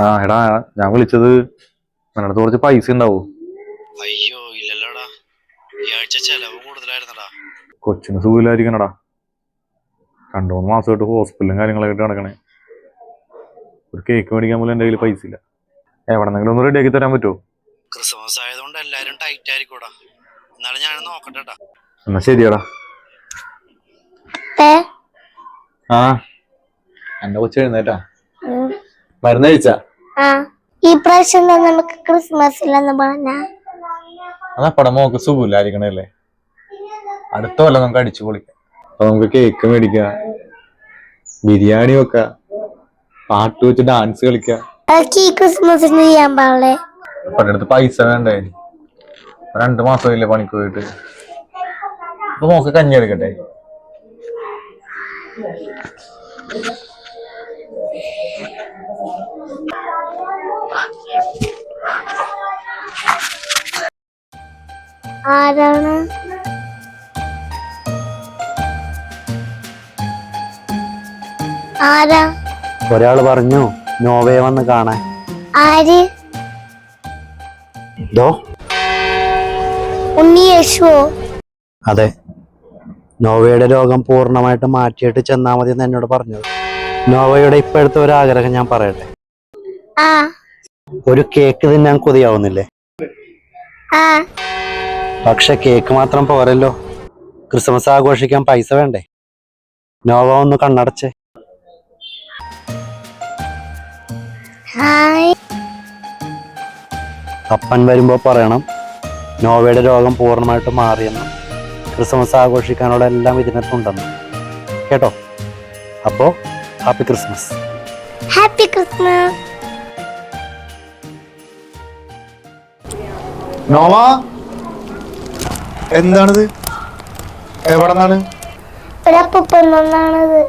ആ എടാ ഞാൻ വിളിച്ചത് നിനടുത്ത് കുറച്ച് പൈസ ഉണ്ടാവോ? അയ്യോ ഇല്ലല്ലോടാ, ഈ ആഴ്ച ചെലവ് കൂടുതലായിരുന്നടാ. കൊച്ചിന് സുഖമില്ലായിരിക്കണടാ. 2-3 മാസമായിട്ട് ഹോസ്പിറ്റലും കാര്യങ്ങളൊക്കെ ആയിട്ട് നടക്കണേ. ഒരു കേക്ക് മേടിക്കാൻ പോലും എൻ്റെ കയ്യിൽ പൈസ ഇല്ല. എവിടെന്നെങ്കിലും ഒന്ന് റെഡിയാക്കി തരാൻ പറ്റുമോ? ക്രിസ്മസ് ആയതുകൊണ്ട് എല്ലാരും ടൈറ്റ് ആയിരിക്കൂടാ. എന്നാലും ഞാൻ നോക്കട്ടെടാ. എന്നാ ശരിയാടാ. ആ എന്റെ കൊച്ചു എഴുന്നേറ്റാ? മരുന്ന് കഴിച്ചാ? ഈ പ്രാവശ്യം നമുക്ക് ക്രിസ്മസ് ഇല്ലെന്ന് പറഞ്ഞ അതപ്പടെ മോക്ക് സുഖമില്ലായിരിക്കണല്ലേ. അടുത്ത കൊല്ലം നമുക്ക് അടിച്ചു പൊളിക്കാം. അപ്പൊ നമുക്ക് കേക്ക് മേടിക്കാം, ബിരിയാണി വെക്കാം, പാട്ട് വെച്ച് ഡാൻസ് കളിക്കാം. അതൊക്കെ ഈ ക്രിസ്മസിന് ചെയ്യാൻ പാടില്ലേ? അപ്പടെ അടുത്ത് പൈസ വേണ്ടേ? 2 മാസമില്ലേ പണിക്ക് പോയിട്ട്. അപ്പൊ മോക്ക് കഞ്ഞി എടുക്കട്ടെ? ആരാണ്? ആരാ? ഒരാള് പറഞ്ഞു നോവയെ വന്ന് കാണാൻ. ആര്? ഉണ്ണി യേശുവോ? അതെ, നോവയുടെ രോഗം പൂർണ്ണമായിട്ട് മാറ്റിയിട്ട് ചെന്നാ മതി എന്ന് എന്നോട് പറഞ്ഞത്. നോവയുടെ ഇപ്പോഴത്തെ ഒരു ആഗ്രഹം ഞാൻ പറയട്ടെ. ഒരു കേക്ക് തിന്നാൻ കൊതിയാവുന്നില്ലേ? പക്ഷെ കേക്ക് മാത്രം പോരല്ലോ, ക്രിസ്മസ് ആഘോഷിക്കാൻ പൈസ വേണ്ടേ? നോവ ഒന്ന് കണ്ണടച്ചേ. അപ്പൻ വരുമ്പോ പറയണം നോവയുടെ രോഗം പൂർണ്ണമായിട്ട് മാറിയെന്നും ക്രിസ്മസ് ആഘോഷിക്കാനുള്ള എല്ലാം ഇതിനകത്തുണ്ടെന്ന്. കേട്ടോ? അപ്പോ happy Christmas. Happy Christmas. Nova, എന്താണിത്? എവിടെന്നാണ്? ഒരപ്പൂപ്പനാണിത്.